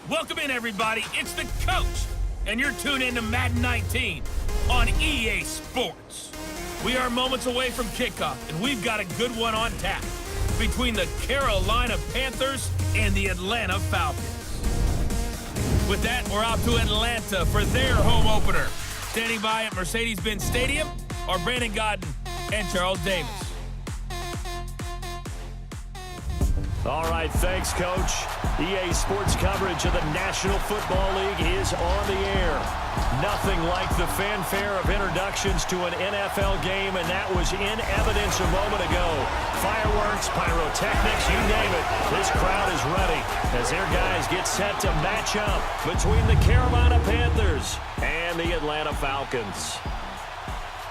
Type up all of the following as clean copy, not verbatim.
Welcome in, everybody. It's the coach, and you're tuned in to Madden 19 on EA Sports. We are moments away from kickoff, and we've got a good one on tap between the Carolina Panthers and the Atlanta Falcons. With that, we're off to Atlanta for their home opener. Standing by at Mercedes-Benz Stadium are Brandon Godden and Charles Davis. All right, thanks, Coach. EA Sports coverage of the National Football League is on the air. Nothing like the fanfare of introductions to an NFL game, and that was in evidence a moment ago. Fireworks, pyrotechnics, you name it. This crowd is ready as their guys get set to match up between the Carolina Panthers and the Atlanta Falcons.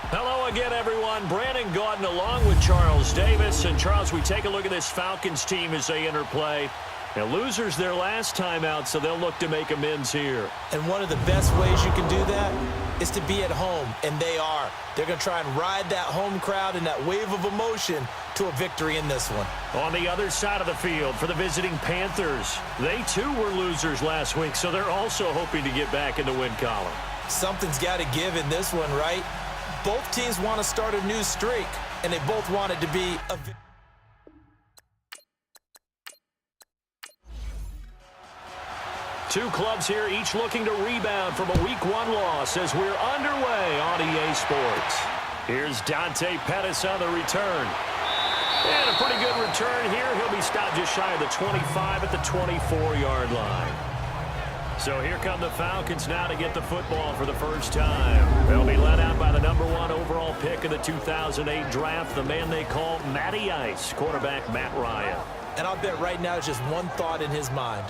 Hello again, everyone. Brandon Gaudin along with Charles Davis. And, Charles, we take a look at this Falcons team as they enter play. Now, losers their last time out, so they'll look to make amends here. And one of the best ways you can do that is to be at home, and they are. They're going to try and ride that home crowd and that wave of emotion to a victory in this one. On the other side of the field for the visiting Panthers, they too were losers last week, so they're also hoping to get back in the win column. Something's got to give in this one, right? Both teams want to start a new streak, and they both want it to be a victory. Two clubs here, each looking to rebound from a Week 1 loss as we're underway on EA Sports. Here's Dante Pettis on the return. And a pretty good return here. He'll be stopped just shy of the 25 at the 24-yard line. So here come the Falcons now to get the football for the first time. They'll be led out by the #1 overall pick of the 2008 draft, the man they call Matty Ice, quarterback Matt Ryan. And I'll bet right now it's just one thought in his mind.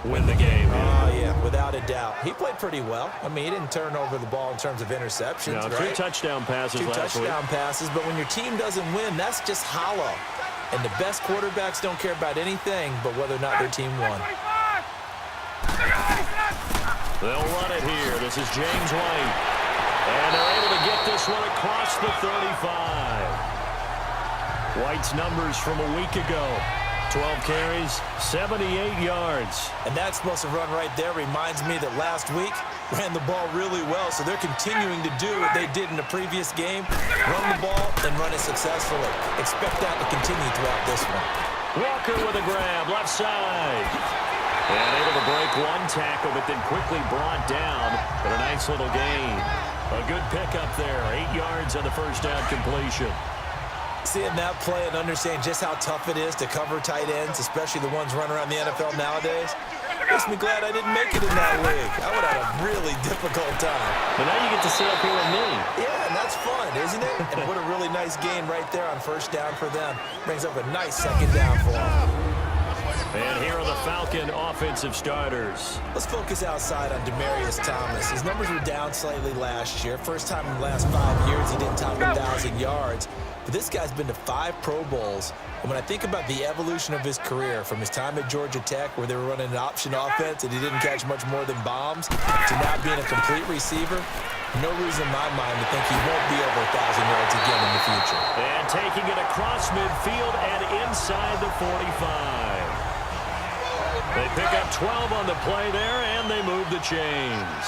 Win the game. Oh, yeah, without a doubt. He played pretty well. I mean, he didn't turn over the ball in terms of interceptions, no, right? 2 touchdown passes last week. 2 touchdown passes, but when your team doesn't win, that's just hollow. And the best quarterbacks don't care about anything but whether or not their team won. They'll run it here. This is James White. And they're able to get this one across the 35. White's numbers from a week ago. 12 carries, 78 yards. And that explosive run right there reminds me that last week ran the ball really well, so they're continuing to do what they did in the previous game, run the ball and run it successfully. Expect that to continue throughout this one. Walker with a grab, left side. And able to break one tackle, but then quickly brought down. But a nice little gain. A good pickup there, 8 yards on the first down completion. Seeing that play and understanding just how tough it is to cover tight ends, especially the ones running around the NFL nowadays, makes me glad I didn't make it in that league. I would have had a really difficult time. But now you get to sit up here with me. Yeah, and that's fun, isn't it? And what a really nice gain right there on first down for them. Brings up a nice second down for them. And here are the Falcon offensive starters. Let's focus outside on Demaryius Thomas. His numbers were down slightly last year. First time in the last 5 years he didn't top 1,000 yards. But this guy's been to 5 Pro Bowls. And when I think about the evolution of his career, from his time at Georgia Tech where they were running an option offense and he didn't catch much more than bombs, to now being a complete receiver, no reason in my mind to think he won't be over 1,000 yards again in the future. And taking it across midfield and inside the 45. They pick up 12 on the play there, and they move the chains.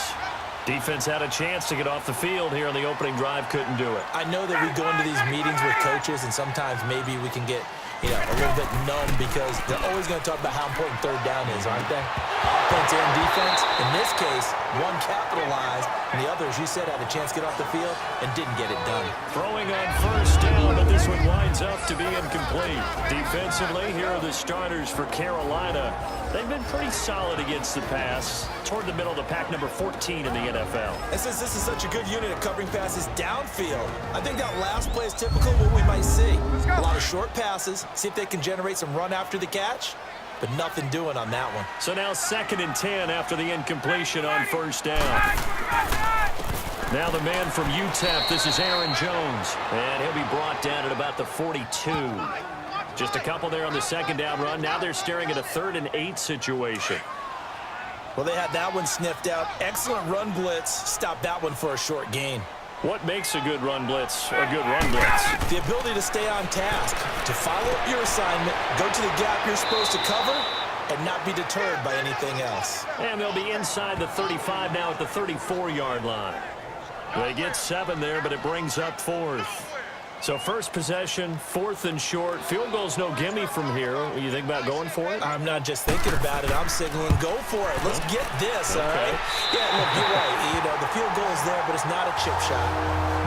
Defense had a chance to get off the field here on the opening drive, couldn't do it. I know that we go into these meetings with coaches, and sometimes maybe we can get, a little bit numb because they're always going to talk about how important third down is, aren't they? Offense and defense. In this case, one capitalized, and the other, as you said, had a chance to get off the field and didn't get it done. Throwing on first down, but this one winds up to be incomplete. Defensively, here are the starters for Carolina. They've been pretty solid against the pass, toward the middle of the pack, number 14 in the NFL. And since this is such a good unit at covering passes downfield, I think that last play is typical of what we might see. A lot of short passes, see if they can generate some run after the catch, but nothing doing on that one. So now 2nd and 10 after the incompletion on first down. Now the man from UTEP, this is Aaron Jones, and he'll be brought down at about the 42. Just a couple there on the second down run. Now they're staring at a 3rd and 8 situation. Well, they had that one sniffed out. Excellent run blitz. Stopped that one for a short gain. What makes a good run blitz a good run blitz? The ability to stay on task, to follow up your assignment, go to the gap you're supposed to cover, and not be deterred by anything else. And they'll be inside the 35 now at the 34-yard line. They get 7 there, but it brings up 4th. So first possession, 4th and short. Field goal's no gimme from here. You think about going for it? I'm not just thinking about it. I'm signaling go for it. Let's get this, all right? Yeah, look, you're right. You know, the field goal is there, but it's not a chip shot.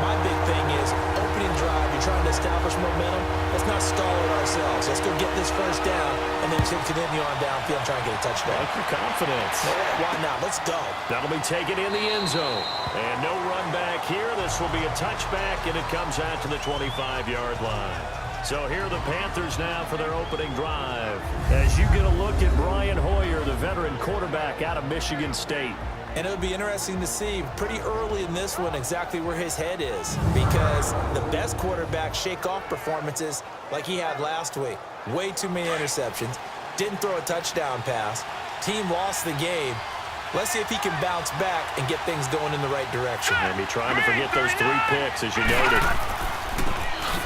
My big thing is opening drive. You're trying to establish momentum. Let's not stall it ourselves. Let's go get this first down and then continue on downfield and try and get a touchdown. Like your confidence. Yeah, why not? Let's go. That'll be taken in the end zone. And no run back here. This will be a touchback, and it comes out to the 25-yard line. So here are the Panthers now for their opening drive. As you get a look at Brian Hoyer, the veteran quarterback out of Michigan State. And it'll be interesting to see pretty early in this one exactly where his head is, because the best quarterbacks shake off performances like he had last week. Way too many interceptions. Didn't throw a touchdown pass. Team lost the game. Let's see if he can bounce back and get things going in the right direction. And be trying to forget those 3 picks, as you noted.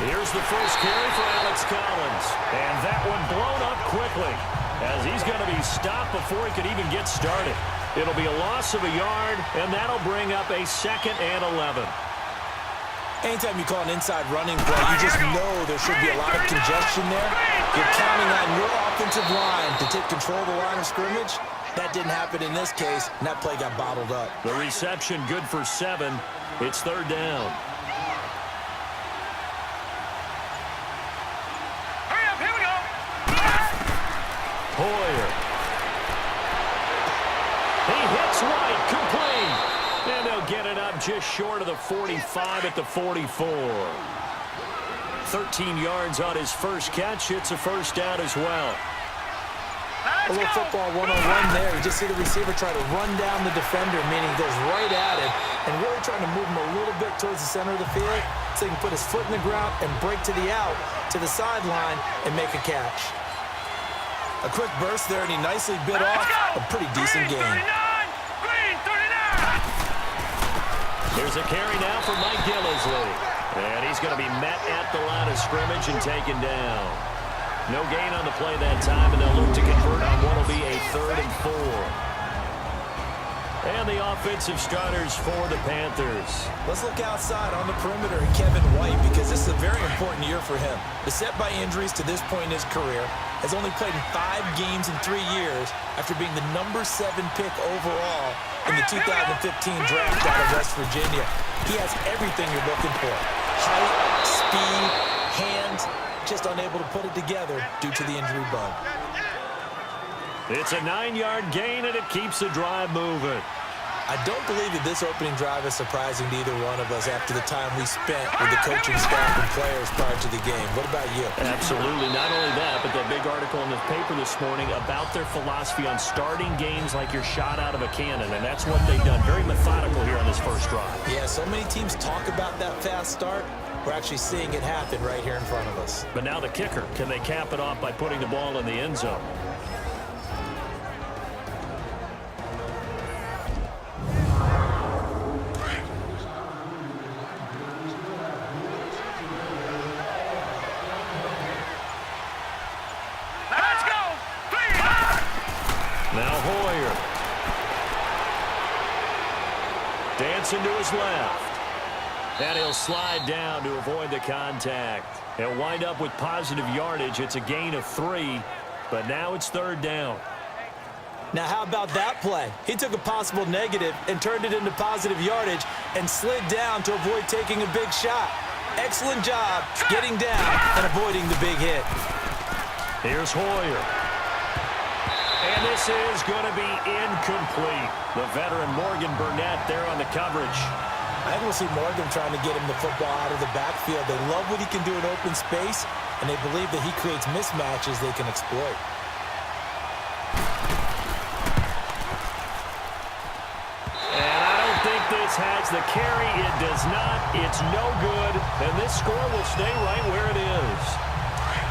Here's the first carry for Alex Collins. And that one blown up quickly, as he's going to be stopped before he could even get started. It'll be a loss of a yard, and that'll bring up a 2nd and 11. Anytime you call an inside running play, you just know there should be a lot of congestion there. You're counting on your offensive line to take control of the line of scrimmage. That didn't happen in this case, and that play got bottled up. The reception good for 7. It's 3rd down. Hurry up, here we go. Hoyer. He hits right, complete. And they'll get it up just short of the 45 at the 44. 13 yards on his first catch. It's a first down as well. A little football 101 there. You just see the receiver try to run down the defender, meaning he goes right at him, and really trying to move him a little bit towards the center of the field so he can put his foot in the ground and break to the out, to the sideline, and make a catch. A quick burst there, and he nicely bit off a pretty decent gain. Here's a carry now for Mike Gillisley. And he's going to be met at the line of scrimmage and taken down. No gain on the play that time, and they'll look to convert on what will be a 3rd and 4. And the offensive starters for the Panthers. Let's look outside on the perimeter at Kevin White, because this is a very important year for him. Beset by injuries to this point in his career, has only played in 5 games in 3 years after being the number 7 pick overall in the 2015 draft out of West Virginia. He has everything you're looking for. Height, speed, hands, just unable to put it together due to the injury bug. It's a 9-yard gain, and it keeps the drive moving. I don't believe that this opening drive is surprising to either one of us after the time we spent with the coaching staff and players prior to the game. What about you? Absolutely. Not only that, but that big article in the paper this morning about their philosophy on starting games like you're shot out of a cannon, and that's what they've done. Very methodical here on this first drive. Yeah, so many teams talk about that fast start. We're actually seeing it happen right here in front of us. But now the kicker. Can they cap it off by putting the ball in the end zone? Now Hoyer. Dancing to his left. And he'll slide down to avoid the contact. He'll wind up with positive yardage. It's a gain of 3, but now it's 3rd down. Now, how about that play? He took a possible negative and turned it into positive yardage and slid down to avoid taking a big shot. Excellent job getting down and avoiding the big hit. Here's Hoyer. And this is going to be incomplete. The veteran Morgan Burnett there on the coverage. I think we'll see Morgan trying to get him the football out of the backfield. They love what he can do in open space, and they believe that he creates mismatches they can exploit. And I don't think this has the carry. It does not. It's no good. And this score will stay right where it is.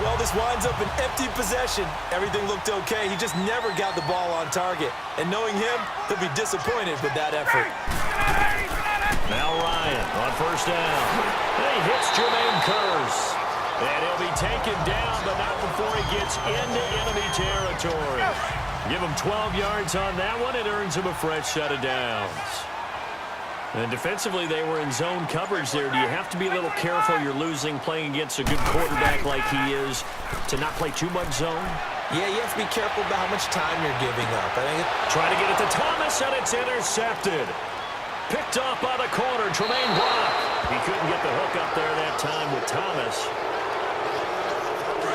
Well, this winds up an empty possession. Everything looked okay. He just never got the ball on target. And knowing him, he'll be disappointed with that effort. Now Ryan on first down. And he hits Jermaine Kearse. And he'll be taken down, but not before he gets into enemy territory. Give him 12 yards on that one. It earns him a fresh set of downs. And defensively, they were in zone coverage there. Do you have to be a little careful? You're losing playing against a good quarterback like he is to not play too much zone? Yeah, you have to be careful about how much time you're giving up. Trying to get it to Thomas, and it's intercepted. Picked off by the corner, Tremaine Brock. He couldn't get the hook up there that time with Thomas.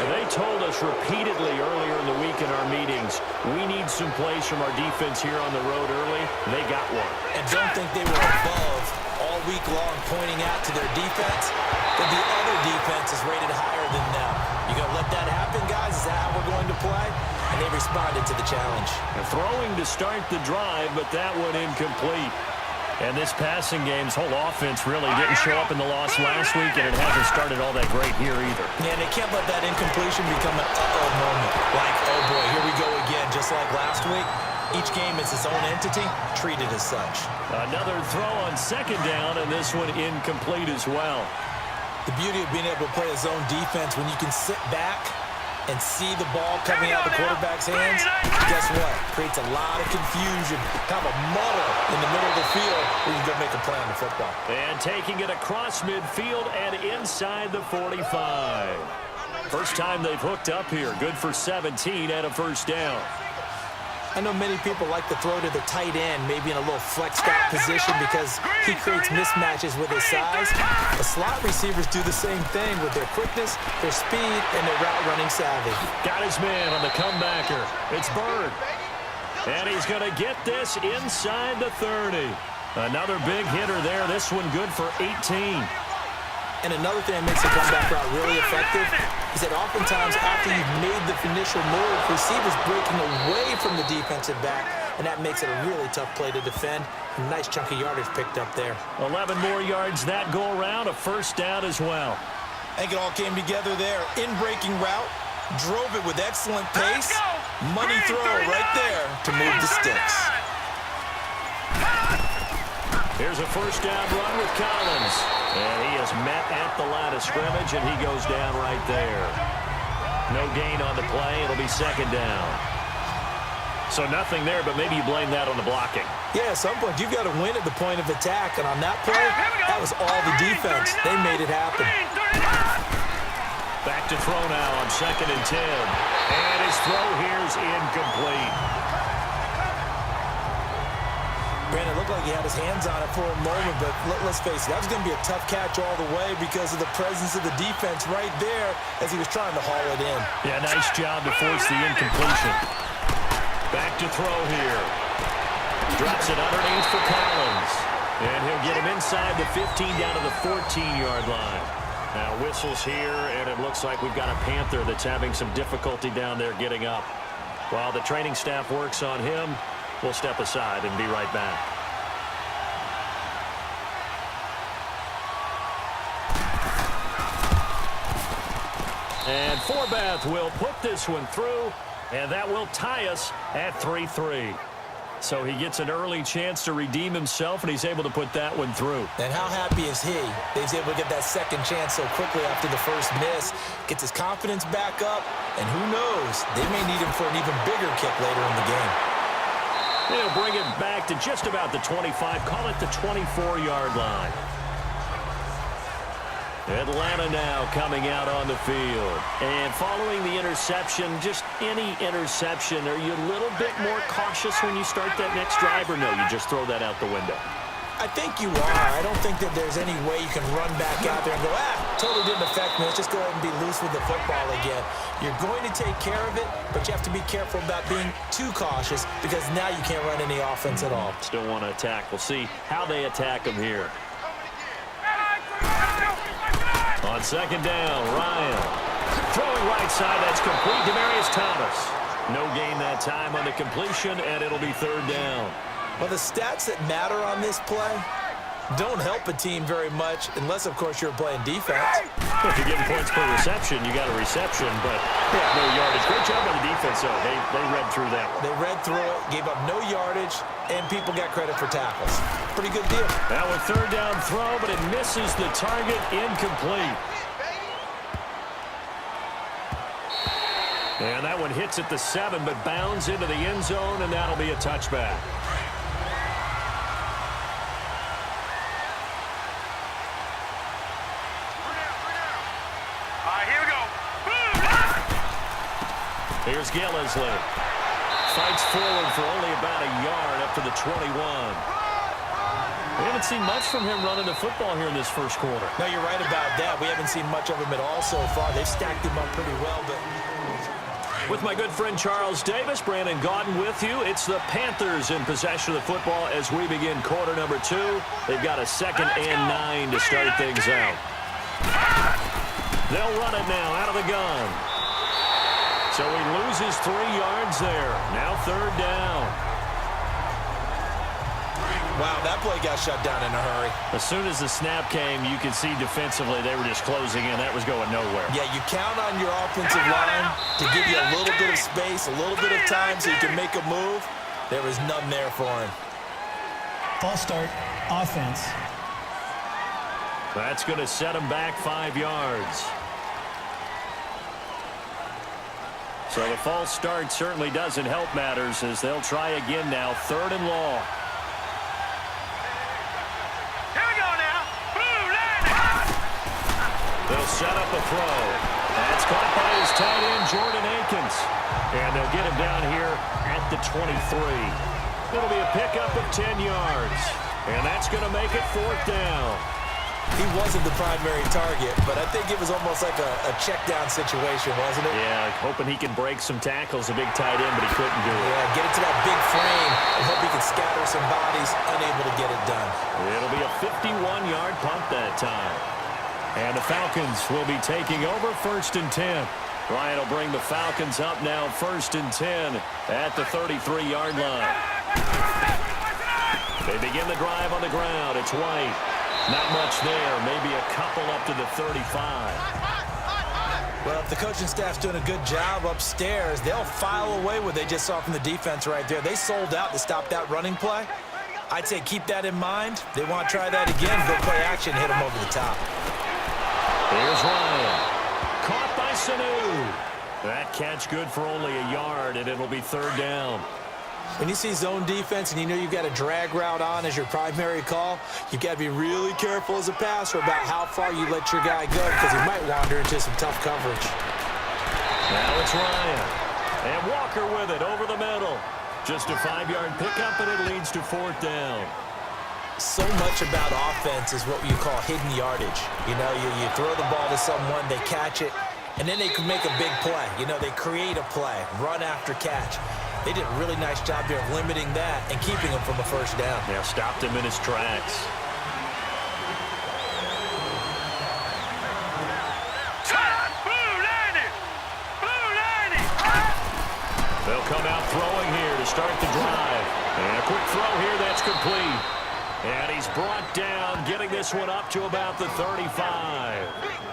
And they told us repeatedly earlier in the week in our meetings, we need some plays from our defense here on the road early. And they got one. And don't think they were above all week long pointing out to their defense that the other defense is rated higher than them. You going to let that happen, guys? Is that how we're going to play? And they responded to the challenge. And throwing to start the drive, but that one incomplete. And this passing game's whole offense really didn't show up in the loss last week, and it hasn't started all that great here either. Yeah, and they can't let that incompletion become an uh-oh moment. Like, oh boy, here we go again, just like last week. Each game is its own entity, treated as such. Another throw on second down, and this one incomplete as well. The beauty of being able to play a zone defense when you can sit back and see the ball coming out of the quarterback's hands, guess what? Creates a lot of confusion, kind of a muddle in the middle of the field where you can go make a play on the football. And taking it across midfield and inside the 45. First time they've hooked up here. Good for 17 and a first down. I know many people like to throw to the tight end, maybe in a little flexed out position because he creates mismatches with his size. The slot receivers do the same thing with their quickness, their speed, and their route running savvy. Got his man on the comebacker. It's Bird. And he's going to get this inside the 30. Another big hitter there. This one good for 18. And another thing that makes the comeback route really effective is that oftentimes after you've made the initial move, receivers breaking away from the defensive back, and that makes it a really tough play to defend. A nice chunk of yardage picked up there. 11 more yards that go around, a first down as well. I think it all came together there. In-breaking route, drove it with excellent pace. Money throw right there to move the sticks. Here's a first down run with Collins. And he is met at the line of scrimmage, and he goes down right there. No gain on the play. It'll be second down. So nothing there, but maybe you blame that on the blocking. Yeah, at some point, you've got to win at the point of attack. And on that play, that was all the defense. They made it happen. Back to throw now on 2nd and 10. And his throw here is incomplete. Brandon, it looked like he had his hands on it for a moment, but let's face it, that was going to be a tough catch all the way because of the presence of the defense right there as he was trying to haul it in. Yeah, nice job to force the incompletion. Back to throw here. Drops it underneath for Collins. And he'll get him inside the 15 down to the 14-yard line. Now whistles here, and it looks like we've got a Panther that's having some difficulty down there getting up. While the training staff works on him, we'll step aside and be right back. And Forbath will put this one through, and that will tie us at 3-3. So he gets an early chance to redeem himself, and he's able to put that one through. And how happy is he that he's able to get that second chance so quickly after the first miss, gets his confidence back up, and who knows, they may need him for an even bigger kick later in the game. They'll bring it back to just about the 25, call it the 24-yard line. Atlanta now coming out on the field. And following the interception, just any interception, are you a little bit more cautious when you start that next drive, or no, you just throw that out the window? I think you are. I don't think that there's any way you can run back out there and go, totally didn't affect me. Let's just go ahead and be loose with the football again. You're going to take care of it, but you have to be careful about being too cautious because now you can't run any offense at all. Still want to attack. We'll see how they attack him here. On second down, Ryan. Throwing right side, that's complete. Demaryius Thomas. No gain that time on the completion, and it'll be third down. Well, the stats that matter on this play don't help a team very much unless, of course, you're playing defense. If you're getting points per reception, you got a reception, but no yardage. Great job on the defense, though. They read through that one. They read through it, gave up no yardage, and people got credit for tackles. Pretty good deal. Now a third down throw, but it misses the target, incomplete. And that one hits at the 7, but bounds into the end zone, and that'll be a touchback. Here we go. Here's Gillisley. Fights forward for only about a yard up to the 21. We haven't seen much from him running the football here in this first quarter. No, you're right about that. We haven't seen much of him at all so far. They've stacked him up pretty well, but... With my good friend Charles Davis, Brandon Gaudin with you. It's the Panthers in possession of the football as we begin quarter number 2. They've got a 2nd and 9 to start things out. They'll run it now out of the gun. So he loses 3 yards there. Now 3rd down. Wow, that play got shut down in a hurry. As soon as the snap came, you could see defensively they were just closing in. That was going nowhere. Yeah, you count on your offensive line to give you a little bit of space, a little bit of time so you can make a move. There was none there for him. False start, offense. That's going to set him back 5 yards. So the false start certainly doesn't help matters as they'll try again now. 3rd and long. They'll set up a throw. That's caught by his tight end, Jordan Akins. And they'll get him down here at the 23. It'll be a pickup of 10 yards. And that's going to make it 4th down. He wasn't the primary target, but I think it was almost like a check down situation, wasn't it? Yeah, hoping he can break some tackles, a big tight end, but he couldn't do it. Yeah, get it to that big frame and hope he can scatter some bodies, unable to get it done. It'll be a 51-yard punt that time. And the Falcons will be taking over 1st and 10. Ryan will bring the Falcons up now 1st and 10 at the 33-yard line. They begin the drive on the ground. It's White. Not much there. Maybe a couple up to the 35. Well, if the coaching staff's doing a good job upstairs, they'll file away what they just saw from the defense right there. They sold out to stop that running play. I'd say keep that in mind. They want to try that again. Go play action, hit them over the top. Here's Ryan. Caught by Sanu. That catch good for only a yard, and it'll be 3rd down. When you see zone defense and you know you've got a drag route on as your primary call, you've got to be really careful as a passer about how far you let your guy go because he might wander into some tough coverage. Now it's Ryan. And Walker with it over the middle. Just a 5-yard pickup, and it leads to 4th down. So much about offense is what you call hidden yardage. You know, you throw the ball to someone, they catch it, and then they can make a big play. You know, they create a play, run after catch. They did a really nice job there of limiting that and keeping him from a 1st down. Yeah, stopped him in his tracks. They'll come out throwing here to start the drive. And a quick throw here that's complete. And he's brought down, getting this one up to about the 35.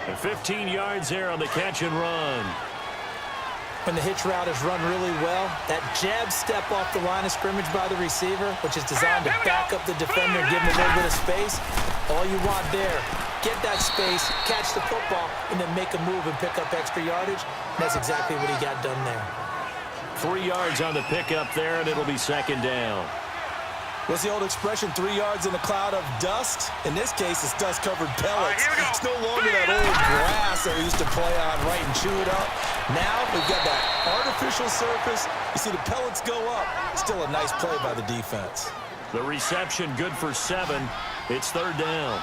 And 15 yards there on the catch and run. When the hitch route is run really well, that jab step off the line of scrimmage by the receiver, which is designed to back up the defender and give him a little bit of space, all you want there, get that space, catch the football, and then make a move and pick up extra yardage. And that's exactly what he got done there. 3 yards on the pickup there, and it'll be 2nd down. What's the old expression, 3 yards in a cloud of dust? In this case, it's dust-covered pellets. It's no longer that old grass that we used to play on, right, and chew it up. Now we've got that artificial surface. You see the pellets go up. Still a nice play by the defense. The reception good for 7. It's 3rd down.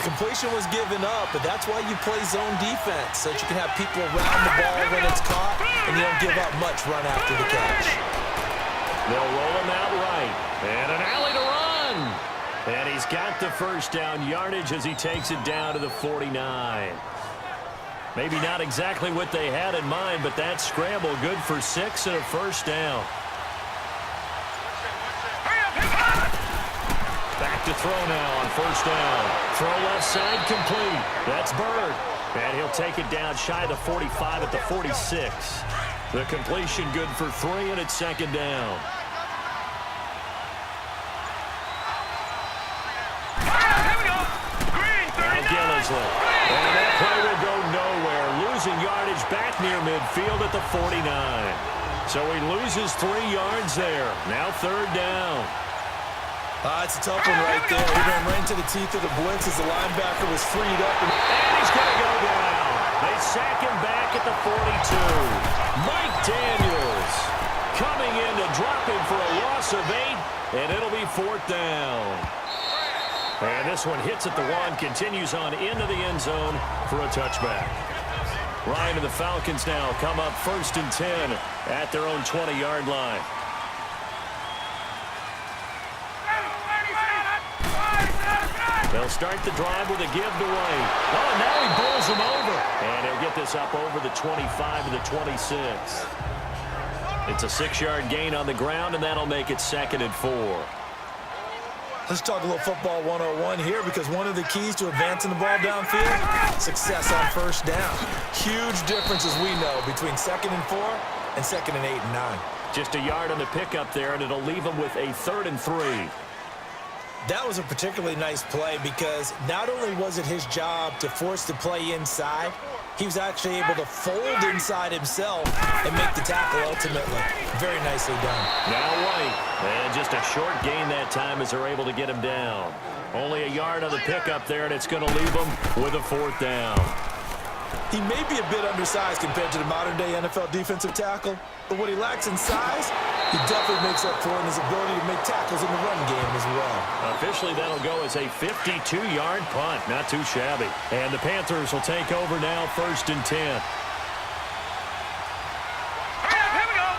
The completion was given up, but that's why you play zone defense, so that you can have people around the ball when it's caught, and you don't give up much run after the catch. They'll roll him out right. And an alley to run. And he's got the 1st down yardage as he takes it down to the 49. Maybe not exactly what they had in mind, but that scramble good for 6 and a 1st down. Back to throw now on 1st down. Throw left side complete. That's Bird. And he'll take it down shy of the 45 at the 46. The completion good for 3, and it's 2nd down. And that play will go nowhere. Losing yardage back near midfield at the 49. So he loses 3 yards there. Now 3rd down. It's a tough one right there. He ran right into the teeth of the blitz as the linebacker was freed up. And he's going to go down. They sack him back at the 42. Mike Daniels coming in to drop him for a loss of 8, and it'll be 4th down. And this one hits at the 1, continues on into the end zone for a touchback. Ryan and the Falcons now come up 1st and 10 at their own 20-yard line. They'll start the drive with a give away. Oh, now he bowls him over. And he'll get this up over the 25 to the 26. It's a 6-yard gain on the ground, and that'll make it 2nd and 4. Let's talk a little football 101 here, because one of the keys to advancing the ball downfield, success on 1st down. Huge difference, as we know, between 2nd and 4 and 2nd and 8 and 9. Just a yard on the pickup there, and it'll leave him with a 3rd and 3. That was a particularly nice play, because not only was it his job to force the play inside, he was actually able to fold inside himself and make the tackle ultimately. Very nicely done. Now White, and just a short gain that time as they're able to get him down. Only a yard on the pickup there, and it's going to leave him with a 4th down. He may be a bit undersized compared to the modern-day NFL defensive tackle, but what he lacks in size, he definitely makes up for in his ability to make tackles in the run game as well. Officially, that'll go as a 52-yard punt. Not too shabby. And the Panthers will take over now, 1st and 10. Here we go.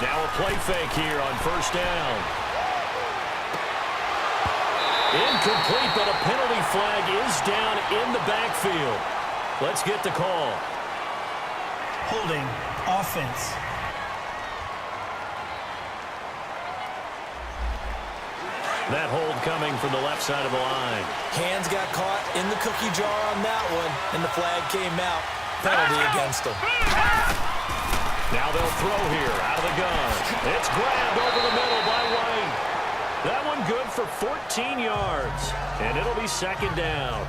Now a play fake here on 1st down. Incomplete, but a penalty flag is down in the backfield. Let's get the call. Holding offense. That hold coming from the left side of the line. Hands got caught in the cookie jar on that one, and the flag came out. Penalty against him. Now they'll throw here out of the gun. It's grabbed over the middle by White. That one good for 14 yards, and it'll be 2nd down.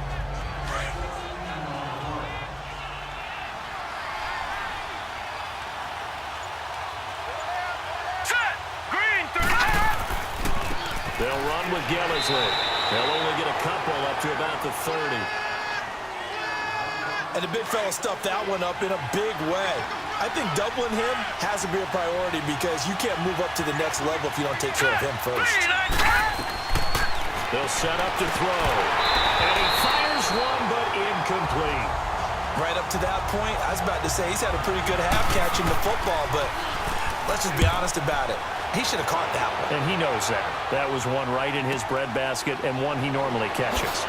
They'll run with Gillisley. They'll only get a couple up to about the 30. And the big fella stuffed that one up in a big way. I think doubling him has to be a priority, because you can't move up to the next level if you don't take care of him first. They'll set up to throw. And he fires one, but incomplete. Right up to that point, I was about to say he's had a pretty good half catching the football, but let's just be honest about it. He should have caught that one. And he knows that. That was one right in his breadbasket and one he normally catches.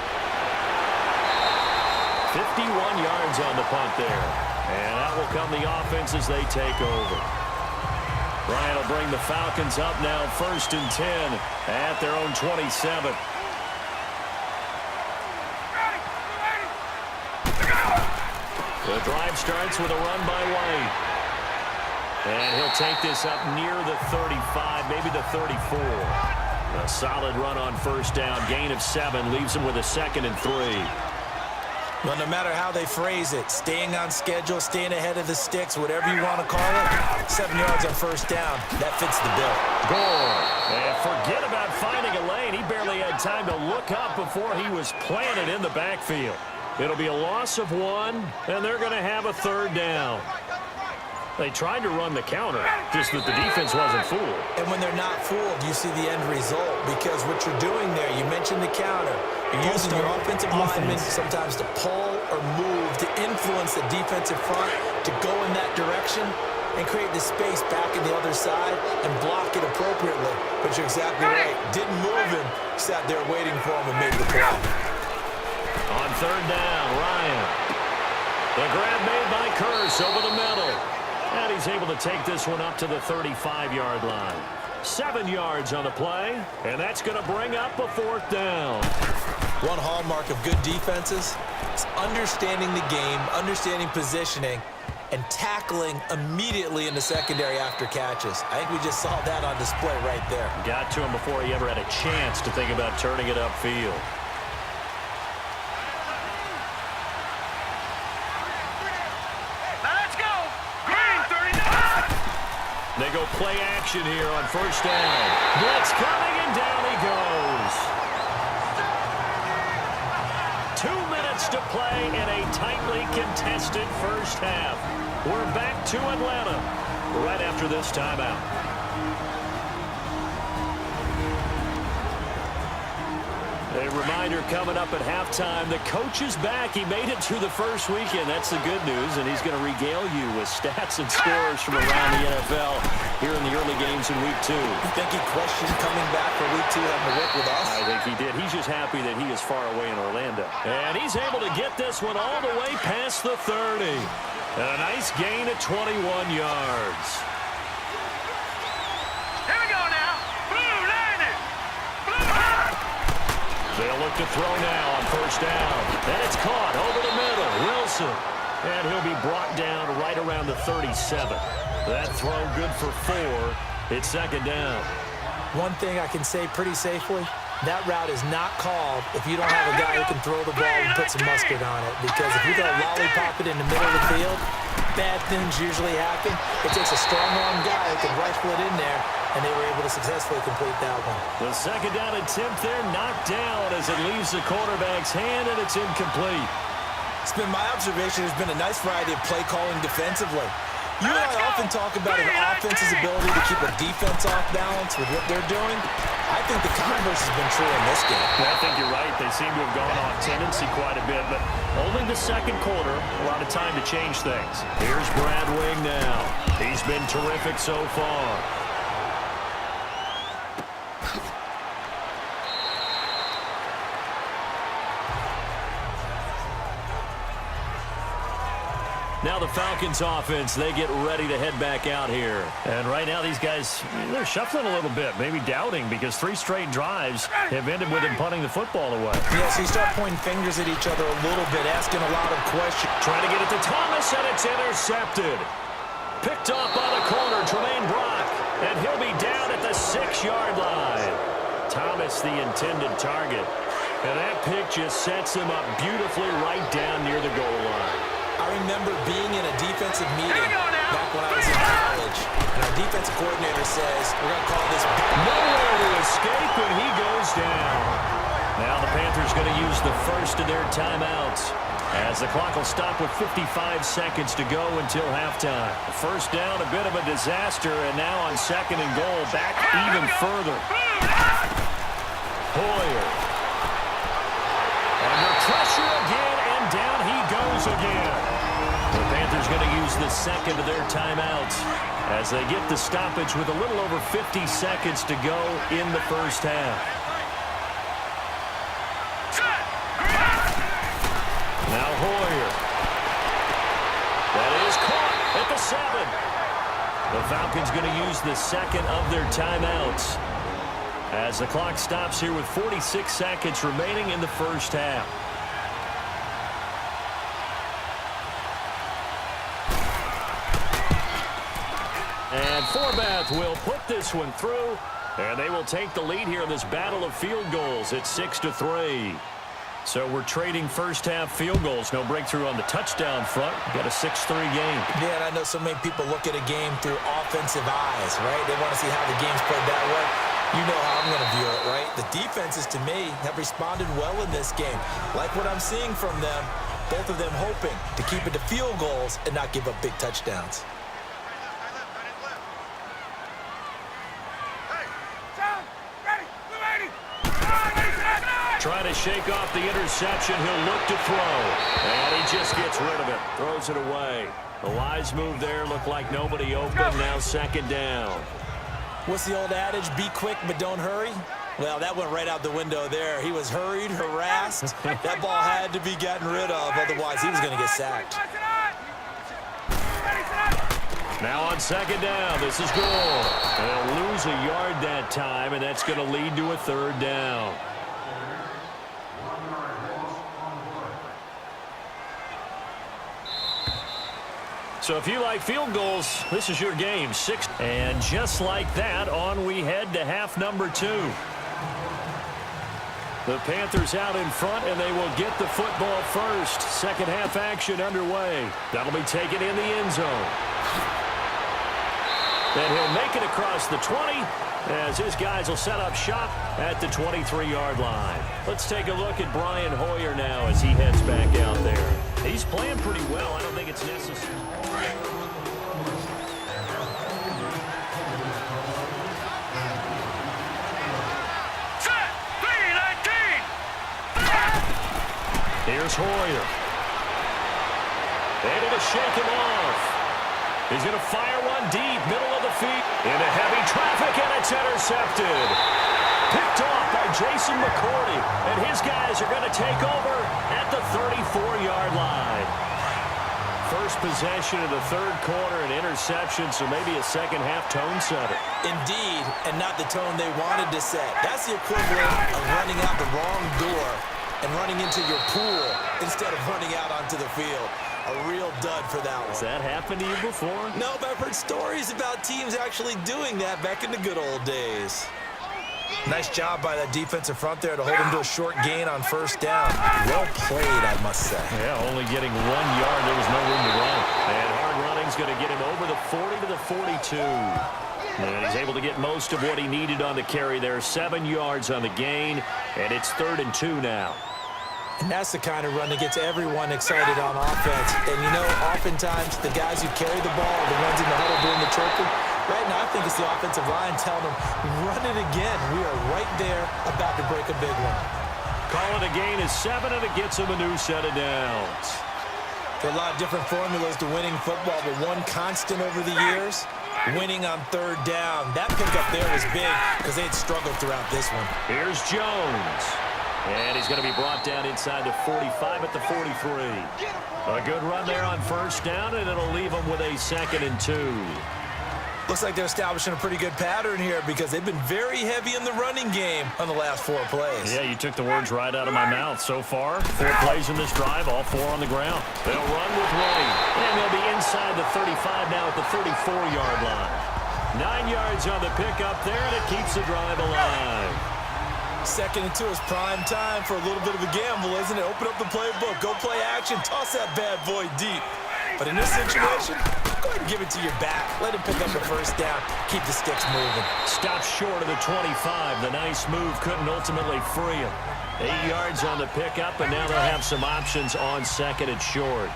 51 yards on the punt there. And that will come the offense as they take over. Ryan will bring the Falcons up now 1st and 10 at their own 27. The drive starts with a run by White. And he'll take this up near the 35, maybe the 34. A solid run on 1st down. Gain of 7 leaves him with a 2nd and 3. Well, no matter how they phrase it, staying on schedule, staying ahead of the sticks, whatever you want to call it, 7 yards on 1st down, that fits the bill. Gore. And forget about finding a lane. He barely had time to look up before he was planted in the backfield. It'll be a loss of 1, and they're going to have a 3rd down. They tried to run the counter, just that the defense wasn't fooled. And when they're not fooled, you see the end result, because what you're doing there, you mentioned the counter. You're using your offensive linemen sometimes to pull or move, to influence the defensive front, to go in that direction and create the space back in the other side and block it appropriately. But you're exactly right. Didn't move him, sat there waiting for him and made the play. On 3rd down, Ryan. The grab made by Curse over the middle. And he's able to take this one up to the 35-yard line. 7 yards on the play, and that's going to bring up a 4th down. One hallmark of good defenses is understanding the game, understanding positioning, and tackling immediately in the secondary after catches. I think we just saw that on display right there. Got to him before he ever had a chance to think about turning it upfield. They go play action here on first down. Blitz coming, and down he goes. 2 minutes to play in a tightly contested first half. We're back to Atlanta right after this timeout. A reminder coming up at halftime, the coach is back. He made it through the first weekend. That's the good news, and he's going to regale you with stats and scores from around the NFL here in the early games in Week 2. You think he questioned coming back for Week 2 having to work with us? I think he did. He's just happy that he is far away in Orlando. And he's able to get this one all the way past the 30. And a nice gain of 21 yards. They'll look to throw now on first down. And it's caught over the middle. Wilson. And he'll be brought down right around the 37. That throw good for 4. It's second down. One thing I can say pretty safely, that route is not called if you don't have a guy who can throw the ball and put some mustard on it. Because if you're going to lollipop it in the middle of the field, bad things usually happen. It takes a strong-arm guy who can rifle it in there, and they were able to successfully complete that one. The second down attempt there knocked down as it leaves the quarterback's hand, and it's incomplete. It's been my observation there's been a nice variety of play calling defensively. You and I often talk about an offense's ability to keep a defense off balance with what they're doing. I think the converse has been true in this game. I think you're right. They seem to have gone off tendency quite a bit, but only the second quarter, a lot of time to change things. Here's Brad Wing now. He's been terrific so far. Now the Falcons offense, they get ready to head back out here. And right now these guys, they're shuffling a little bit, maybe doubting, because 3 straight drives have ended with them punting the football away. Yeah, so you start pointing fingers at each other a little bit, asking a lot of questions. Trying to get it to Thomas, and it's intercepted. Picked up on the corner, Tremaine Brock, and he'll be down at the 6-yard line. Thomas, the intended target. And that pick just sets him up beautifully right down near the goal line. I remember being in a defensive meeting back when I was in college, and our defensive coordinator says, we're going to call this nowhere to escape, and he goes down. Now the Panthers going to use the first of their timeouts as the clock will stop with 55 seconds to go until halftime. First down, a bit of a disaster, and now on second and goal, back even further. Hoyer. Under pressure again, and down he goes again. The Panthers going to use the second of their timeouts as they get the stoppage with a little over 50 seconds to go in the first half. Now Hoyer. That is caught at the 7. The Falcons going to use the second of their timeouts as the clock stops here with 46 seconds remaining in the first half. And Forbath will put this one through, and they will take the lead here in this battle of field goals at 6-3. So we're trading first-half field goals. No breakthrough on the touchdown front. We've got a 6-3 game. Yeah, and I know so many people look at a game through offensive eyes, right? They want to see how the game's played that way. You know how I'm going to view it, right? The defenses, to me, have responded well in this game. Like what I'm seeing from them, both of them hoping to keep it to field goals and not give up big touchdowns. Trying to shake off the interception. He'll look to throw. And he just gets rid of it. Throws it away. The wise move there. Looked like nobody open. Now second down. What's the old adage? Be quick, but don't hurry? Well, that went right out the window there. He was hurried, harassed. That ball had to be gotten rid of. Otherwise, he was going to get sacked. Now on second down, this is goal. They'll lose a yard that time, and that's going to lead to a third down. So if you like field goals, this is your game. 6. And just like that, on we head to half number 2. The Panthers out in front, and they will get the football first. Second half action underway. That'll be taken in the end zone. And he'll make it across the 20 as his guys will set up shop at the 23-yard line. Let's take a look at Brian Hoyer now as he heads back out there. He's playing pretty well. I don't think it's necessary. Here's Hoyer. Able to shake him off. He's going to fire one deep, middle of the feet. Into heavy traffic, and it's intercepted. Picked off by Jason McCourty. And his guys are going to take over at the 34-yard line. First possession of the third quarter, an interception, so maybe a second-half tone setter. Indeed, and not the tone they wanted to set. That's the equivalent of running out the wrong door and running into your pool instead of running out onto the field. A real dud for that one. Has that happened to you before? No, but I've heard stories about teams actually doing that back in the good old days. Nice job by that defensive front there to hold him to a short gain on first down. Well played, I must say. Yeah, only getting 1 yard. There was no room to run. And hard running's going to get him over the 40 to the 42. And he's able to get most of what he needed on the carry there. 7 yards on the gain, and it's 3rd and 2 now. And that's the kind of run that gets everyone excited on offense. And, you know, oftentimes the guys who carry the ball are the ones in the huddle doing the chirping. Right now, I think it's the offensive line telling them, run it again. We are right there about to break a big one. Call it a gain of 7, and it gets him a new set of downs. There are a lot of different formulas to winning football, but one constant over the years, winning on third down. That pickup there was big because they had struggled throughout this one. Here's Jones. And he's going to be brought down inside the 45 at the 43. A good run there on first down, and it'll leave him with a 2nd and 2. Looks like they're establishing a pretty good pattern here because they've been very heavy in the running game on the last 4 plays. Yeah, you took the words right out of my mouth. So far, 4 plays in this drive, all 4 on the ground. They'll run with Ray, and they'll be inside the 35 now at the 34-yard line. 9 yards on the pickup there, and it keeps the drive alive. 2nd and 2 is prime time for a little bit of a gamble, isn't it? Open up the playbook, go play action, toss that bad boy deep. But in this situation, go ahead and give it to your back. Let him pick up the first down. Keep the sticks moving. Stops short of the 25. The nice move couldn't ultimately free him. 8 yards on the pickup, and now they'll have some options on 2nd and short.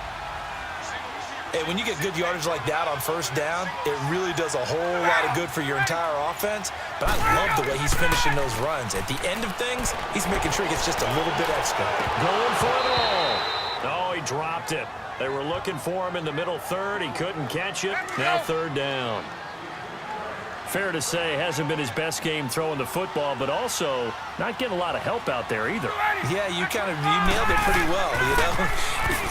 Hey, when you get good yardage like that on first down, it really does a whole lot of good for your entire offense. But I love the way he's finishing those runs. At the end of things, he's making sure he gets just a little bit extra. Going for it all. Oh, he dropped it. They were looking for him in the middle third. He couldn't catch it. Now 3rd down. Fair to say, hasn't been his best game throwing the football, but also not getting a lot of help out there either. Yeah, you nailed it pretty well, you know.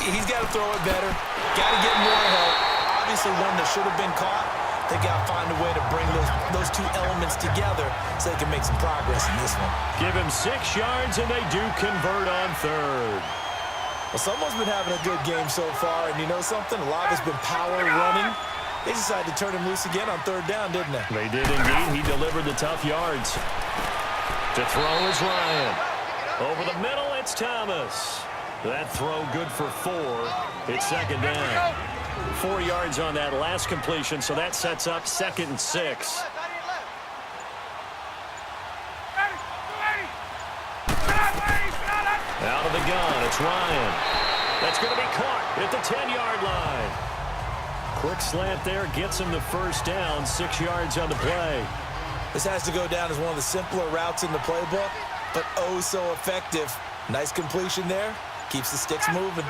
He's got to throw it better. Got to get more help. Obviously, one that should have been caught. They got to find a way to bring those 2 elements together so they can make some progress in this one. Give him 6 yards, and they do convert on 3rd. Well, someone's been having a good game so far, and you know something? A lot of it's been power running. They decided to turn him loose again on 3rd down, didn't they? They did indeed. He delivered the tough yards. To throw is Ryan. Over the middle, it's Thomas. That throw good for 4. It's 2nd down. 4 yards on that last completion, so that sets up 2nd and 6. Out of the gun, it's Ryan. That's going to be caught at the 10-yard line. Quick slant there, gets him the first down, 6 yards on the play. This has to go down as one of the simpler routes in the playbook, but oh so effective. Nice completion there. Keeps the sticks moving.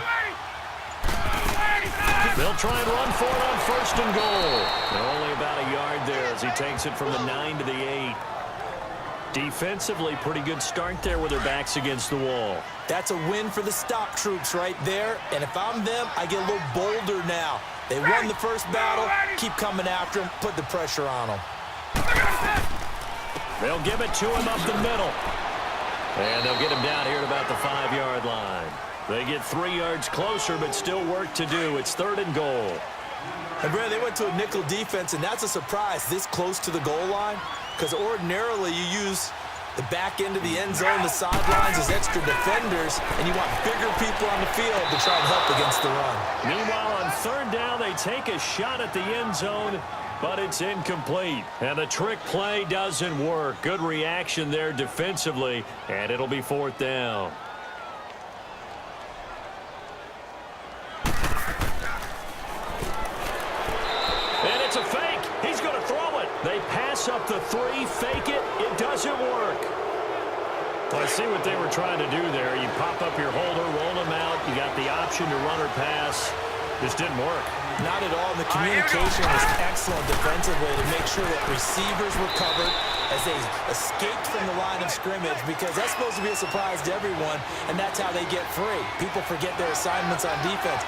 They'll try and run for it on 1st and goal. They're only about a yard there as he takes it from the 9 to the 8. Defensively, pretty good start there with their backs against the wall. That's a win for the stop troops right there. And if I'm them, I get a little bolder now. They won the first battle. Keep coming after him. Put the pressure on him. They'll give it to him up the middle. And they'll get him down here at about the 5-yard line. They get 3 yards closer, but still work to do. It's 3rd and goal. And, Brad, they went to a nickel defense, and that's a surprise this close to the goal line. Because ordinarily you use the back end of the end zone, the sidelines as extra defenders, and you want bigger people on the field to try and help against the run. Meanwhile, on 3rd down, they take a shot at the end zone, but it's incomplete. And the trick play doesn't work. Good reaction there defensively, and it'll be 4th down. And it's a fake. He's going to throw it. They pass up the 3, fake it. It doesn't work. Well, I see what they were trying to do there. You pop up your holder, roll them out. You got the option to run or pass. This didn't work. Not at all. The communication was excellent defensively to make sure that receivers were covered as they escaped from the line of scrimmage, because that's supposed to be a surprise to everyone, and that's how they get free. People forget their assignments on defense.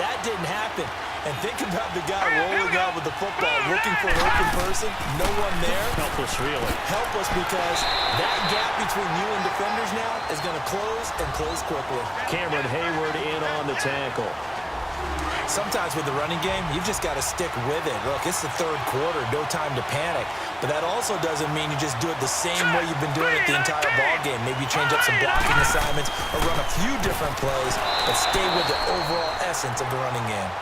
That didn't happen. And think about the guy rolling out with the football, looking for an open person, no one there. Helpless, really. Helpless, because that gap between you and defenders now is going to close and close quickly. Cameron Hayward in on the tackle. Sometimes with the running game, you've just got to stick with it. Look, it's the 3rd quarter, no time to panic. But that also doesn't mean you just do it the same way you've been doing it the entire ball game. Maybe change up some blocking assignments or run a few different plays, but stay with the overall essence of the running game.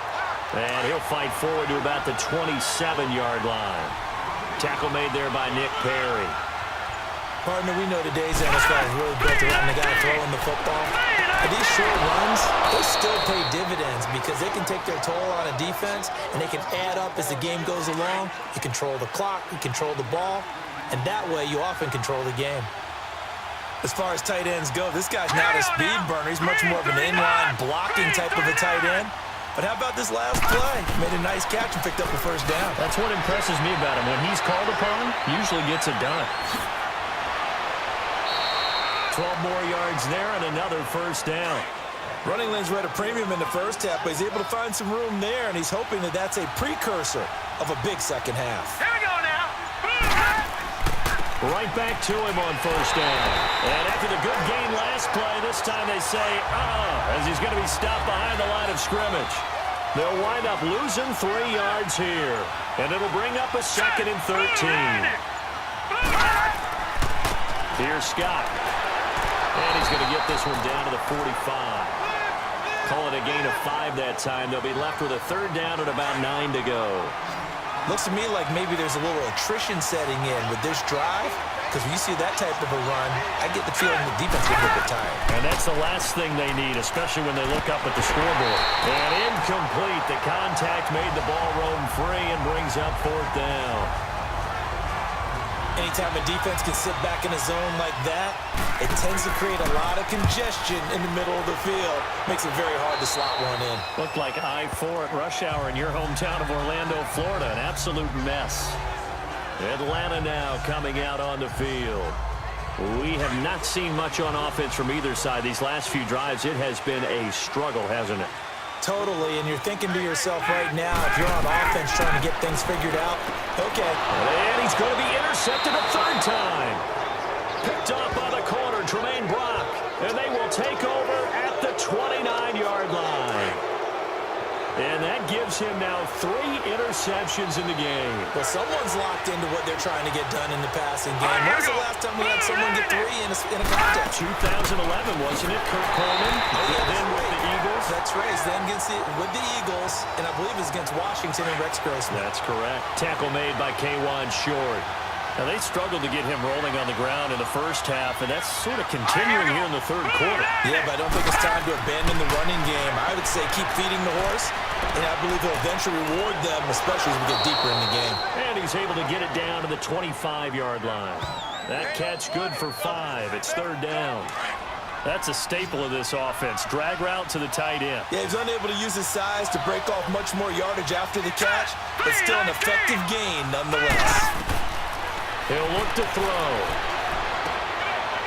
And he'll fight forward to about the 27-yard line. Tackle made there by Nick Perry. Partner, we know today's NFL is really built around the guy throwing the football. But these short runs, they still pay dividends because they can take their toll on a defense, and they can add up as the game goes along. You control the clock, you control the ball, and that way you often control the game. As far as tight ends go, this guy's not a speed burner. He's much more of an inline blocking type of a tight end. But how about this last play? Made a nice catch and picked up a 1st down. That's what impresses me about him. When he's called upon, usually gets it done. 12 more yards there and another 1st down. Running lanes were at a premium in the first half, but he's able to find some room there, and he's hoping that that's a precursor of a big second half. Here we go now. Right back to him on 1st down. And after the good gain last play, this time they say, as he's going to be stopped behind the line of scrimmage. They'll wind up losing 3 yards here. And it'll bring up a 2nd and 13. Here's Scott. And he's going to get this one down to the 45. Call it a gain of 5 that time. They'll be left with a 3rd down and about 9 to go. Looks to me like maybe there's a little attrition setting in with this drive, because when you see that type of a run, I get the feeling the defense is a little bit tired. And that's the last thing they need, especially when they look up at the scoreboard. And incomplete. The contact made the ball roam free and brings up 4th down. Anytime a defense can sit back in a zone like that, it tends to create a lot of congestion in the middle of the field. Makes it very hard to slot one in. Looked like I-4 at rush hour in your hometown of Orlando, Florida. An absolute mess. Atlanta now coming out on the field. We have not seen much on offense from either side. These last few drives, it has been a struggle, hasn't it? Totally, and you're thinking to yourself right now, if you're on offense trying to get things figured out, okay. And he's going to be intercepted a 3rd time. Picked off by the corner, Tremaine Brock. And they will take over at the 29-yard line. And that gives him now 3 interceptions in the game. Well, someone's locked into what they're trying to get done in the passing game. When was the last time we had someone get 3 in a contest? 2011, wasn't it? Kurt Coleman. Then with the Eagles. That's right. He's then with the Eagles, and I believe it's against Washington and Rex Grossman. That's correct. Tackle made by K'Wan Short. Now, they struggled to get him rolling on the ground in the first half, and that's sort of continuing here in the 3rd quarter. Yeah, but I don't think it's time to abandon the running game. I would say keep feeding the horse, and I believe he'll eventually reward them, especially as we get deeper in the game. And he's able to get it down to the 25-yard line. That catch good for 5. It's 3rd down. That's a staple of this offense. Drag route to the tight end. Yeah, he's unable to use his size to break off much more yardage after the catch, but still an effective gain nonetheless. He'll look to throw.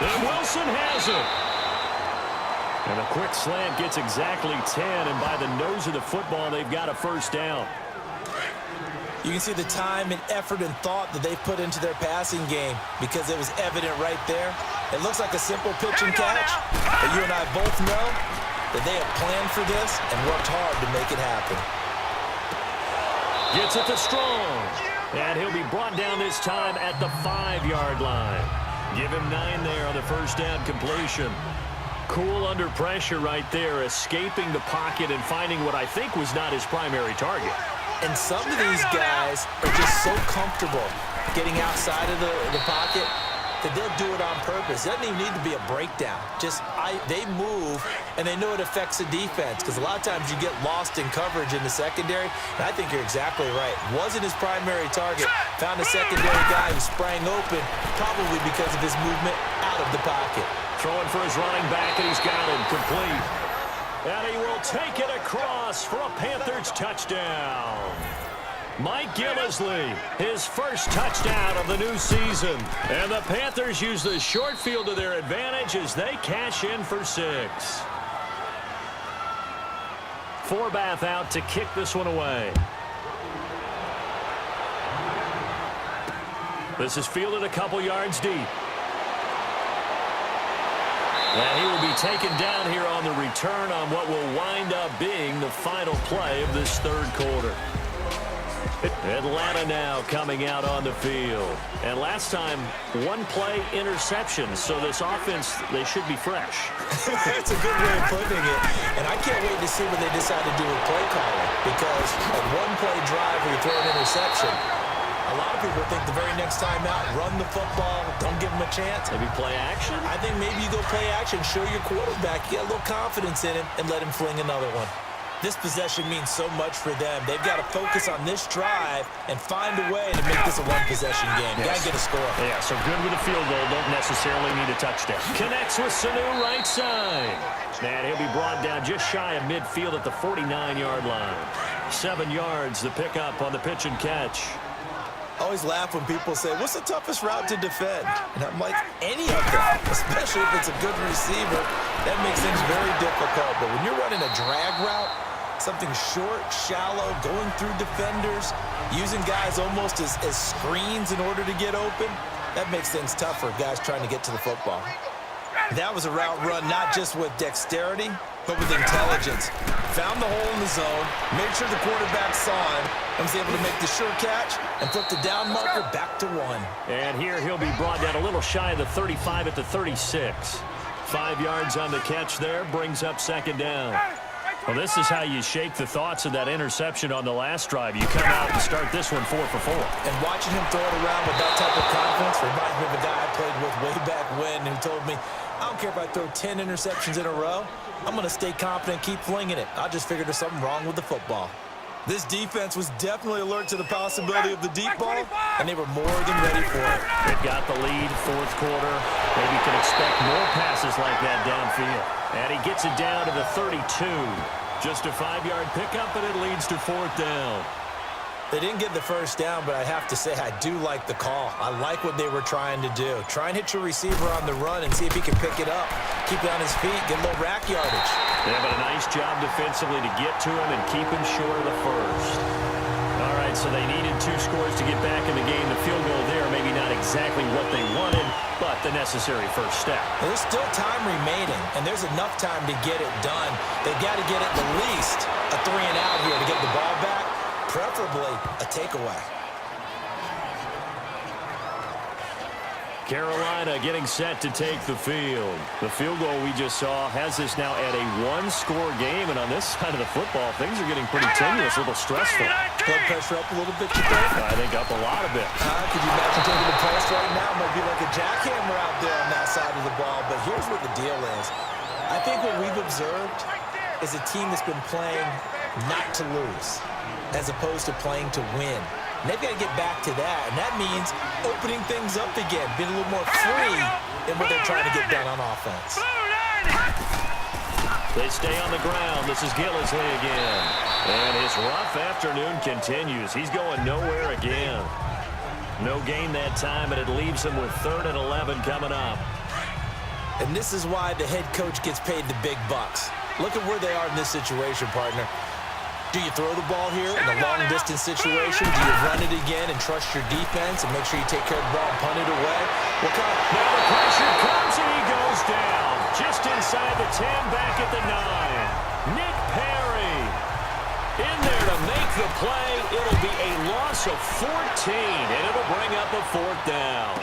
And Wilson has it. And a quick slant gets exactly 10, and by the nose of the football, they've got a 1st down. You can see the time and effort and thought that they've put into their passing game because it was evident right there. It looks like a simple pitch and catch, but you and I both know that they have planned for this and worked hard to make it happen. Gets it to Strong. And he'll be brought down this time at the 5-yard line. Give him 9 there on the 1st down completion. Cool under pressure right there, escaping the pocket and finding what I think was not his primary target. And some of these guys are just so comfortable getting outside of the pocket that they'll do it on purpose. It doesn't even need to be a breakdown. They move, and they know it affects the defense, because a lot of times you get lost in coverage in the secondary, and I think you're exactly right. Wasn't his primary target. Found a secondary guy who sprang open, probably because of his movement out of the pocket. Throwing for his running back, and he's got him complete. And he will take it across for a Panthers touchdown. Mike Gillislee, his first touchdown of the new season. And the Panthers use the short field to their advantage as they cash in for 6. Forbath out to kick this one away. This is fielded a couple yards deep. And he will be taken down here on the return on what will wind up being the final play of this third quarter. Atlanta now coming out on the field. And last time, one-play interception. So this offense, they should be fresh. That's a good way of putting it. And I can't wait to see what they decide to do with play calling. Because a one-play drive where you throw an interception, a lot of people think the very next time out, run the football, don't give him a chance. Maybe play action? I think maybe you go play action, show your quarterback, get a little confidence in him, and let him fling another one. This possession means so much for them. They've got to focus on this drive and find a way to make this a one-possession game. Yes. Got to get a score. Yeah, so good with a field goal. Don't necessarily need a touchdown. Connects with Sanu right side. And he'll be brought down just shy of midfield at the 49-yard line. 7 yards, the pickup on the pitch and catch. I always laugh when people say, what's the toughest route to defend? And I'm like, any of them, especially if it's a good receiver. That makes things very difficult. But when you're running a drag route, something short, shallow, going through defenders, using guys almost as screens in order to get open, that makes things tougher, guys trying to get to the football. That was a route run not just with dexterity, but with intelligence. Found the hole in the zone, made sure the quarterback saw him, and was able to make the sure catch and flip the down marker back to 1. And here he'll be brought down a little shy of the 35 at the 36. 5 yards on the catch there, brings up second down. Well, this is how you shake the thoughts of that interception on the last drive. You come out and start this one 4 for 4. And watching him throw it around with that type of confidence reminds me of a guy I played with way back when who told me, I don't care if I throw 10 interceptions in a row. I'm going to stay confident, keep flinging it. I just figured there's something wrong with the football. This defense was definitely alert to the possibility of the deep ball, and they were more than ready for it. They've got the lead, fourth quarter. Maybe you can expect more passes like that downfield. And he gets it down to the 32. Just a 5-yard pickup, and it leads to fourth down. They didn't get the first down, but I have to say I do like the call. I like what they were trying to do. Try and hit your receiver on the run and see if he can pick it up. Keep it on his feet, get a little rack yardage. They have a nice job defensively to get to him and keep him short of the first. All right, so they needed 2 scores to get back in the game. The field goal there, maybe not exactly what they wanted, but the necessary first step. There's still time remaining, and there's enough time to get it done. They've got to get at the least a 3-and-out here to get the ball back, preferably a takeaway. Carolina getting set to take the field. The field goal we just saw has this now at a 1-score game, and on this side of the football, things are getting pretty tenuous, a little stressful. Blood pressure up a little bit, you think? I think up a lot of it. Could you imagine taking the pulse right now? It might be like a jackhammer out there on that side of the ball, but here's what the deal is. I think what we've observed is a team that's been playing not to lose as opposed to playing to win. And they've got to get back to that, and that means opening things up again, being a little more free in what they're trying to get done on offense. They stay on the ground. This is Gillislee again. And his rough afternoon continues. He's going nowhere again. No gain that time, and it leaves him with 3rd and 11 coming up. And this is why the head coach gets paid the big bucks. Look at where they are in this situation, partner. Do you throw the ball here in a long-distance situation? Do you run it again and trust your defense and make sure you take care of the ball and punt it away? Now the pressure comes and he goes down. Just inside the 10, back at the 9. Nick Perry in there to make the play. It'll be a loss of 14, and it'll bring up a 4th down.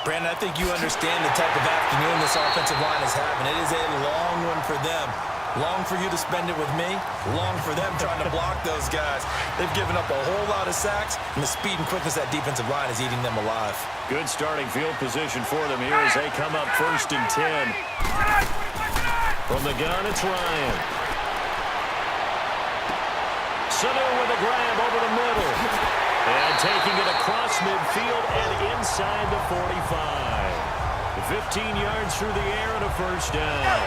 Brandon, I think you understand the type of afternoon this offensive line is having. It is a long one for them. Long for you to spend it with me. Long for them trying to block those guys. They've given up a whole lot of sacks, and the speed and quickness of that defensive line is eating them alive. Good starting field position for them here as they come up 1st and 10. From the gun, it's Ryan. Sanu with a grab over the middle. And taking it across midfield and inside the 45. 15 yards through the air and a first down.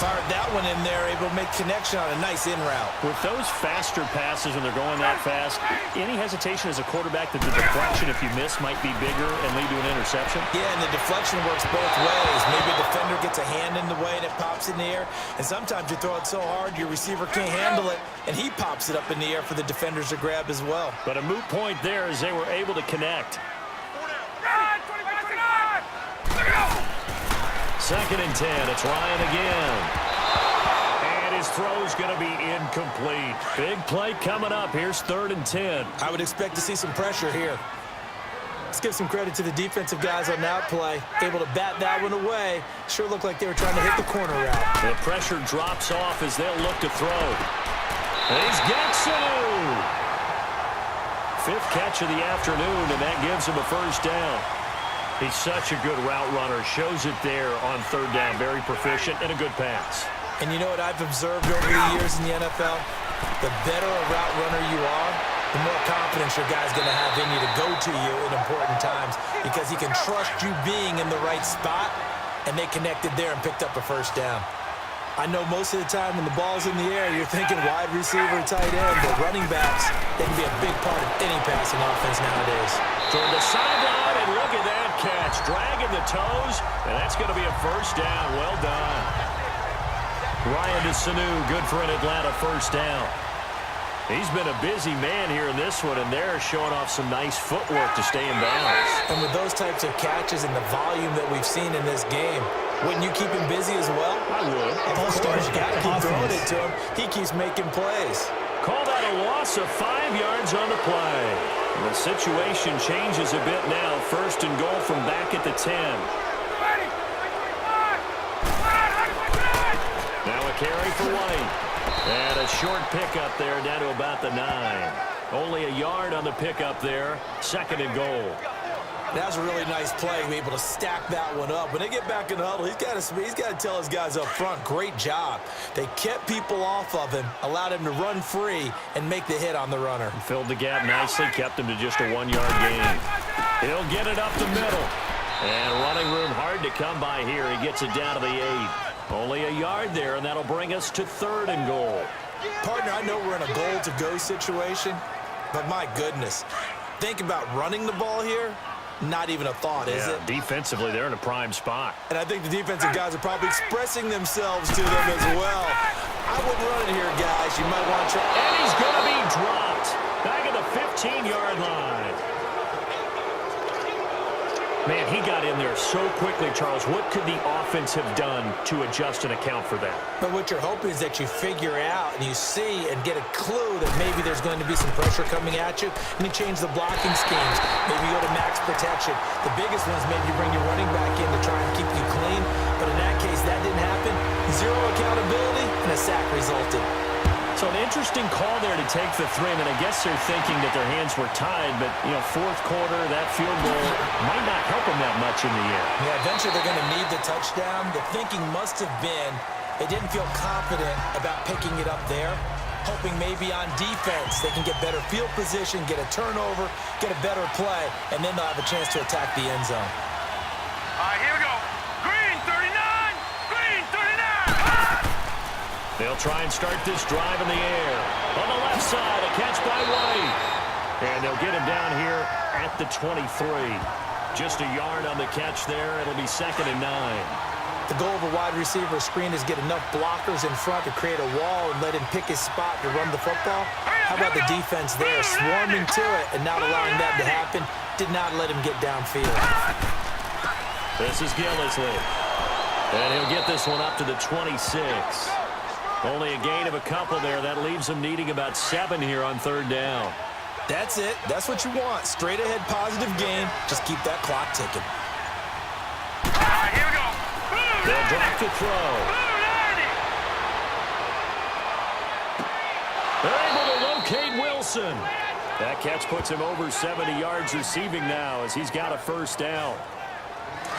Fired that one in there, able to make connection on a nice in route. With those faster passes when they're going that fast, any hesitation as a quarterback that the deflection, if you miss, might be bigger and lead to an interception? Yeah, and the deflection works both ways. Maybe a defender gets a hand in the way and it pops in the air, and sometimes you throw it so hard your receiver can't handle it, and he pops it up in the air for the defenders to grab as well. But a moot point there as they were able to connect. 2nd and 10. It's Ryan again. And his throw's going to be incomplete. Big play coming up. Here's 3rd and 10. I would expect to see some pressure here. Let's give some credit to the defensive guys on that play. Able to bat that one away. Sure looked like they were trying to hit the corner route. The pressure drops off as they'll look to throw. And he's got Sanu. 5th catch of the afternoon, and that gives him a first down. He's such a good route runner. Shows it there on 3rd down. Very proficient and a good pass. And you know what I've observed over the years in the NFL? The better a route runner you are, the more confidence your guy's going to have in you to go to you in important times because he can trust you being in the right spot, and they connected there and picked up a first down. I know most of the time when the ball's in the air, you're thinking wide receiver, tight end, but running backs, they can be a big part of any passing offense nowadays. Toward the sideline, and look at that catch. Dragging the toes, and that's going to be a first down. Well done. Ryan to Sanu, good for an Atlanta first down. He's been a busy man here in this one, and they're showing off some nice footwork to stay in bounds. And with those types of catches and the volume that we've seen in this game, wouldn't you keep him busy as well? I would. Of course, you got to keep throwing it to him. He keeps making plays. Call that a loss of 5 yards on the play. The situation changes a bit now. 1st and goal from back at the 10. Now a carry for White. And a short pickup there down to about the 9. Only a yard on the pickup there. 2nd and goal. That was a really nice play, be able to stack that one up. When they get back in the huddle, he's got to tell his guys up front, great job. They kept people off of him, allowed him to run free, and make the hit on the runner. Filled the gap nicely, kept him to just a 1-yard gain. He'll get it up the middle. And running room hard to come by here. He gets it down to the 8. Only a yard there, and that'll bring us to 3rd and goal. Partner, I know we're in a goal-to-go situation, but my goodness, think about running the ball here. Not even a thought, is it? Defensively, they're in a prime spot. And I think the defensive guys are probably expressing themselves to them as well. I wouldn't run it here, guys. You might want to try. And he's going to be dropped. Back at the 15-yard line. Man, he got in there so quickly, Charles. What could the offense have done to adjust and account for that? But what you're hoping is that you figure out and you see and get a clue that maybe there's going to be some pressure coming at you, and you change the blocking schemes. Maybe you go to max protection. The biggest one is maybe you bring your running back in to try and keep you clean. But in that case, that didn't happen. Zero accountability, and a sack resulted. So an interesting call there to take the 3, and I guess they're thinking that their hands were tied, but, 4th quarter, that field goal might not help them that much in the end. Yeah, eventually they're going to need the touchdown. The thinking must have been they didn't feel confident about picking it up there, hoping maybe on defense they can get better field position, get a turnover, get a better play, and then they'll have a chance to attack the end zone. All right, here we go. Green 39! Green 39! They'll try and start this drive in the air. On the left side, a catch by White. And they'll get him down here at the 23. Just a yard on the catch there. It'll be 2nd and 9. The goal of a wide receiver screen is get enough blockers in front to create a wall and let him pick his spot to run the football. How about the defense there, swarming to it and not allowing that to happen? Did not let him get downfield. This is Gillisley. And he'll get this one up to the 26. Only a gain of a couple there. That leaves them needing about 7 here on 3rd down. That's it. That's what you want. Straight ahead positive gain. Just keep that clock ticking. All right, here we go. They'll drop to throw. They're able to locate Wilson. That catch puts him over 70 yards receiving now as he's got a first down.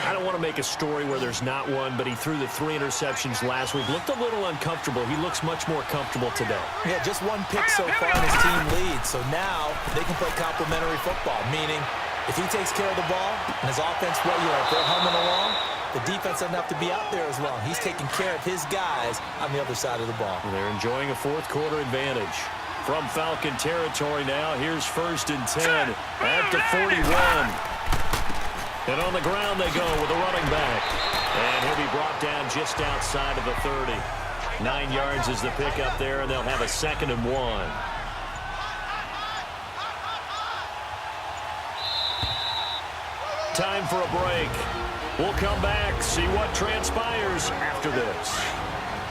I don't want to make a story where there's not one, but he threw the 3 interceptions last week. Looked a little uncomfortable. He looks much more comfortable today. Yeah, just 1 pick so far and his team leads. So now they can play complementary football, meaning if he takes care of the ball and his offense, they're humming along, the defense doesn't have to be out there as long. He's taking care of his guys on the other side of the ball. They're enjoying a fourth quarter advantage. From Falcon territory now, here's 1st and 10 at the 41. And on the ground they go with a running back. And he'll be brought down just outside of the 30. 9 yards is the pickup there, and they'll have a 2nd and 1. Time for a break. We'll come back, see what transpires after this.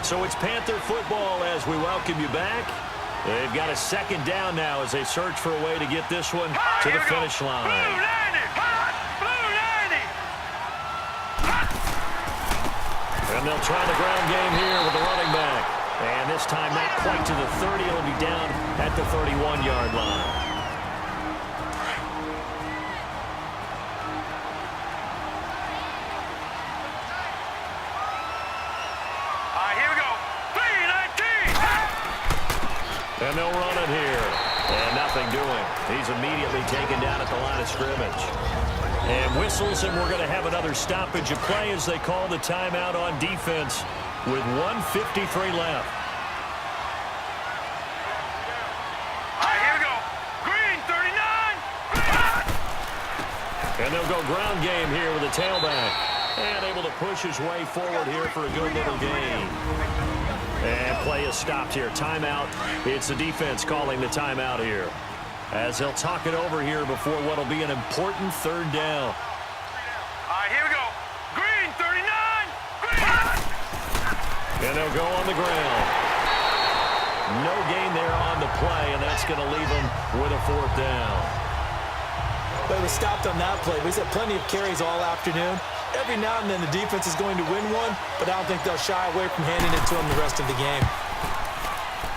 So it's Panther football as we welcome you back. They've got a 2nd down now as they search for a way to get this one to the finish line. And they'll try the ground game here with the running back. And this time not quite to the 30. It'll be down at the 31-yard line. Here we go. 3-19. And they'll run it here. And nothing doing. He's immediately taken down at the line of scrimmage. And whistles, and we're going to have another stoppage of play as they call the timeout on defense with 1:53 left. Here we go. Green, 39. And they'll go ground game here with a tailback. And able to push his way forward here for a good little gain. And play is stopped here. Timeout. It's the defense calling the timeout here, as they'll talk it over here before what will be an important 3rd down. Here we go. Green, 39. Green. And they'll go on the ground. No gain there on the play, and that's going to leave them with a 4th down. But it was stopped on that play. We've had plenty of carries all afternoon. Every now and then the defense is going to win one, but I don't think they'll shy away from handing it to them the rest of the game.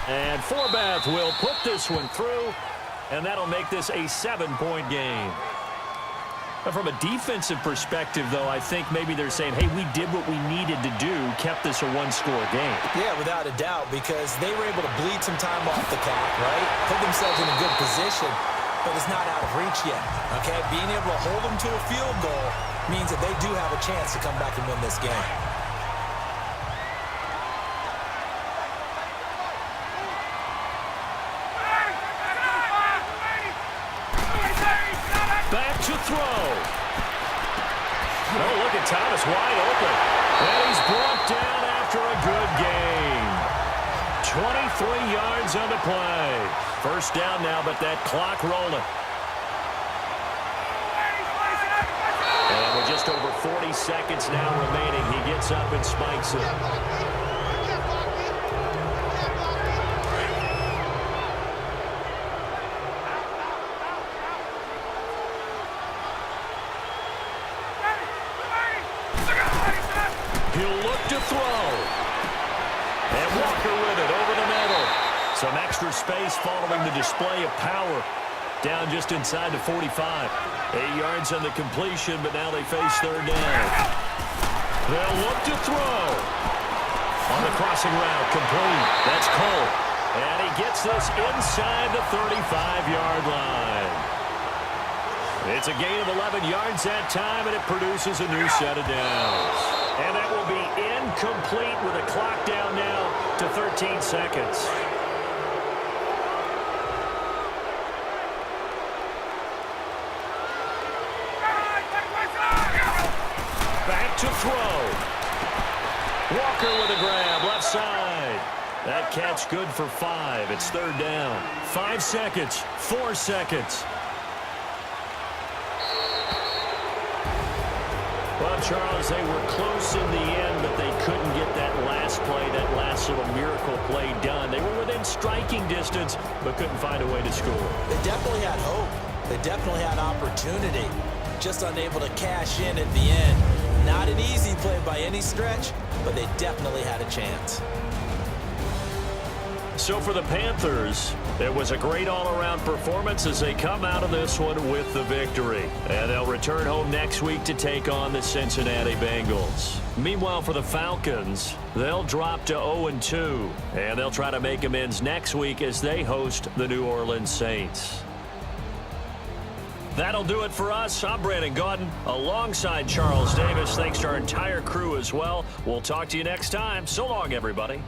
And Forbath will put this one through, and that'll make this a 7-point game. From a defensive perspective, though, I think maybe they're saying, hey, we did what we needed to do, kept this a 1-score game. Yeah, without a doubt, because they were able to bleed some time off the clock, right? Put themselves in a good position, but it's not out of reach yet, okay? Being able to hold them to a field goal means that they do have a chance to come back and win this game. Back to throw. Oh, look at Thomas wide open. And he's brought down after a good gain. 23 yards on the play. 1st down now, but that clock rolling. And with just over 40 seconds now remaining, he gets up and spikes it. He'll look to throw. And Walker with it over the middle. Some extra space following the display of power. Down just inside the 45. 8 yards on the completion, but now they face 3rd down. They'll look to throw. On the crossing route, complete. That's Cole. And he gets this inside the 35-yard line. It's a gain of 11 yards that time, and it produces a new set of downs. And that will be incomplete with a clock down now to 13 seconds. Back to throw. Walker with a grab, left side. That catch good for 5. It's 3rd down. 5 seconds, 4 seconds. Well, Charles, they were close in the end, but they couldn't get that last play, that last little miracle play done. They were within striking distance, but couldn't find a way to score. They definitely had hope. They definitely had opportunity. Just unable to cash in at the end. Not an easy play by any stretch, but they definitely had a chance. So for the Panthers, it was a great all-around performance as they come out of this one with the victory. And they'll return home next week to take on the Cincinnati Bengals. Meanwhile, for the Falcons, they'll drop to 0-2, and they'll try to make amends next week as they host the New Orleans Saints. That'll do it for us. I'm Brandon Gaudin alongside Charles Davis. Thanks to our entire crew as well. We'll talk to you next time. So long, everybody.